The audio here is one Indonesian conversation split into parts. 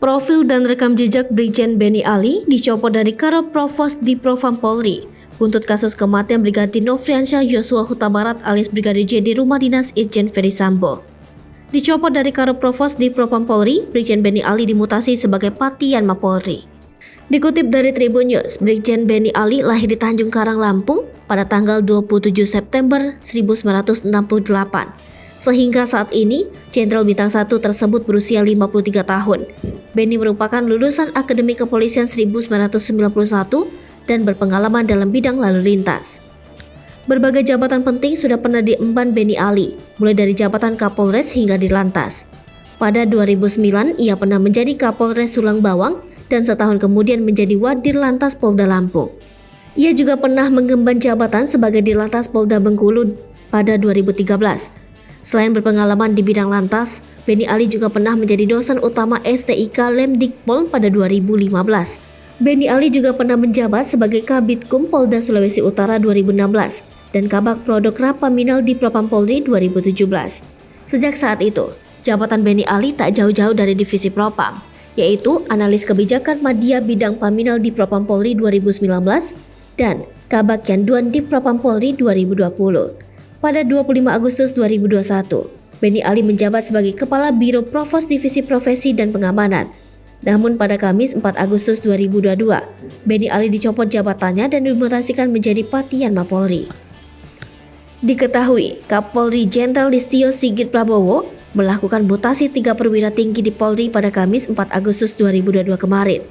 Profil dan rekam jejak Brigjen Benny Ali dicopot dari Karoprovos di Propam Polri. Buntut kasus kematian Brigadir Nofriansyah Yosua Huta Barat alias Brigadir J di rumah dinas Irjen Ferdy Sambo. Dicopot dari Karoprovos di Propam Polri, Brigjen Benny Ali dimutasi sebagai Pati Yanma Polri. Dikutip dari Tribun News, Brigjen Benny Ali lahir di Tanjung Karang, Lampung pada tanggal 27 September 1968. Sehingga saat ini, Jenderal Bintang 1 tersebut berusia 53 tahun. Benny merupakan lulusan Akademi Kepolisian 1991 dan berpengalaman dalam bidang lalu lintas. Berbagai jabatan penting sudah pernah diemban Benny Ali, mulai dari jabatan Kapolres hingga Dirlantas. Pada 2009, ia pernah menjadi Kapolres Sulang Bawang dan setahun kemudian menjadi Wadirlantas Polda Lampung. Ia juga pernah mengemban jabatan sebagai Dirlantas Polda Bengkulu pada 2013. Selain berpengalaman di bidang lantas, Benny Ali juga pernah menjadi dosen utama STIK Lemdikpol pada 2015. Benny Ali juga pernah menjabat sebagai Kabitkum Polda Sulawesi Utara 2016 dan Kabak Prodok Rapaminal di Propam Polri 2017. Sejak saat itu, jabatan Benny Ali tak jauh-jauh dari divisi Propam, yaitu Analis Kebijakan Madya Bidang Paminal di Propam Polri 2019 dan Kabak Yanduan di Propam Polri 2020. Pada 25 Agustus 2021, Benny Ali menjabat sebagai Kepala Biro Provos Divisi Profesi dan Pengamanan. Namun pada Kamis 4 Agustus 2022, Benny Ali dicopot jabatannya dan dimutasikan menjadi Pati Yanma Polri. Diketahui, Kapolri Jenderal Listio Sigit Prabowo melakukan mutasi 3 perwira tinggi di Polri pada Kamis 4 Agustus 2022 kemarin.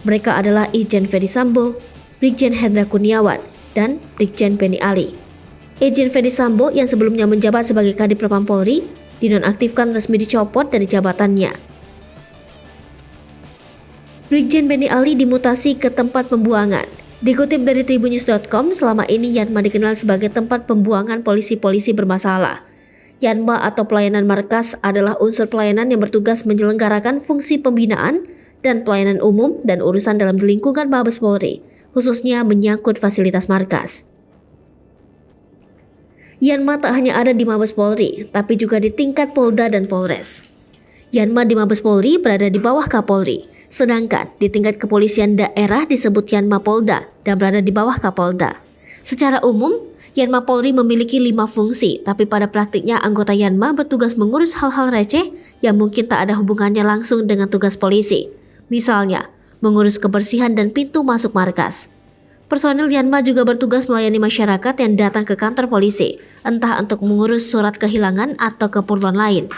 Mereka adalah Irjen Ferdy Sambo, Brigjen Hendra Kurniawan, dan Brigjen Benny Ali. Irjen Ferdy Sambo yang sebelumnya menjabat sebagai Kadif Propam Polri dinonaktifkan resmi dicopot dari jabatannya. Brigjen Benny Ali dimutasi ke tempat pembuangan. Dikutip dari tribunnews.com, selama ini Yanma dikenal sebagai tempat pembuangan polisi-polisi bermasalah. Yanma atau pelayanan markas adalah unsur pelayanan yang bertugas menyelenggarakan fungsi pembinaan dan pelayanan umum dan urusan dalam lingkungan Mabes Polri, khususnya menyangkut fasilitas markas. Yanma tak hanya ada di Mabes Polri, tapi juga di tingkat Polda dan Polres. Yanma di Mabes Polri berada di bawah Kapolri, sedangkan di tingkat kepolisian daerah disebut Yanma Polda dan berada di bawah Kapolda. Secara umum, Yanma Polri memiliki 5 fungsi, tapi pada praktiknya anggota Yanma bertugas mengurus hal-hal receh yang mungkin tak ada hubungannya langsung dengan tugas polisi. Misalnya, mengurus kebersihan dan pintu masuk markas. Personil Yanma juga bertugas melayani masyarakat yang datang ke kantor polisi, entah untuk mengurus surat kehilangan atau keperluan lain.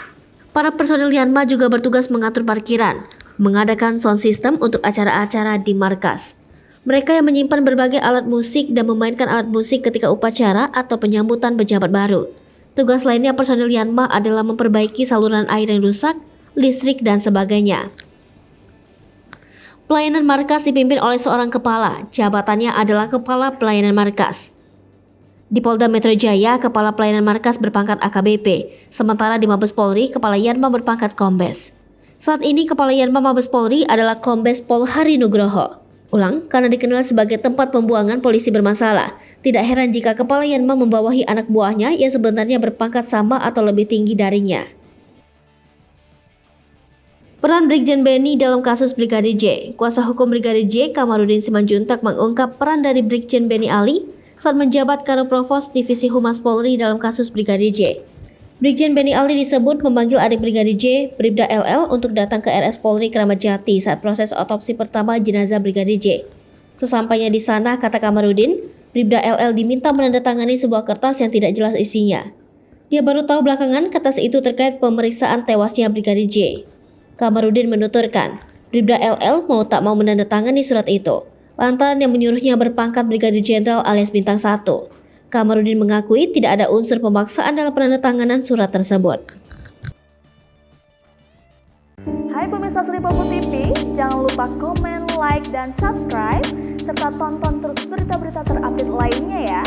Para personil Yanma juga bertugas mengatur parkiran, mengadakan sound system untuk acara-acara di markas. Mereka yang menyimpan berbagai alat musik dan memainkan alat musik ketika upacara atau penyambutan pejabat baru. Tugas lainnya personil Yanma adalah memperbaiki saluran air yang rusak, listrik, dan sebagainya. Pelayanan markas dipimpin oleh seorang kepala, jabatannya adalah Kepala Pelayanan Markas. Di Polda Metro Jaya, Kepala Pelayanan Markas berpangkat AKBP, sementara di Mabes Polri, Kepala Yanma berpangkat Kombes. Saat ini Kepala Yanma Mabes Polri adalah Kombes Pol Hari Nugroho. Ulang, karena dikenal sebagai tempat pembuangan polisi bermasalah, tidak heran jika Kepala Yanma membawahi anak buahnya yang sebenarnya berpangkat sama atau lebih tinggi darinya. Peran Brigjen Benny dalam kasus Brigadir J. Kuasa hukum Brigadir J, Kamarudin Simanjuntak mengungkap peran dari Brigjen Benny Ali saat menjabat Karoprovos Divisi Humas Polri dalam kasus Brigadir J. Brigjen Benny Ali disebut memanggil adik Brigadir J, Bribda LL, untuk datang ke RS Polri Kramat Jati saat proses otopsi pertama jenazah Brigadir J. Sesampainya di sana, kata Kamarudin, Bribda LL diminta menandatangani sebuah kertas yang tidak jelas isinya. Dia baru tahu belakangan kertas itu terkait pemeriksaan tewasnya Brigadir J. Kamarudin menuturkan, Bribda LL mau tak mau menandatangani surat itu, lantaran yang menyuruhnya berpangkat Brigadir Jenderal alias Bintang 1. Kamarudin mengakui tidak ada unsur pemaksaan dalam penandatanganan surat tersebut. Hai pemirsa Sri Popo TV, jangan lupa komen, like, dan subscribe, serta tonton terus berita-berita terupdate lainnya ya.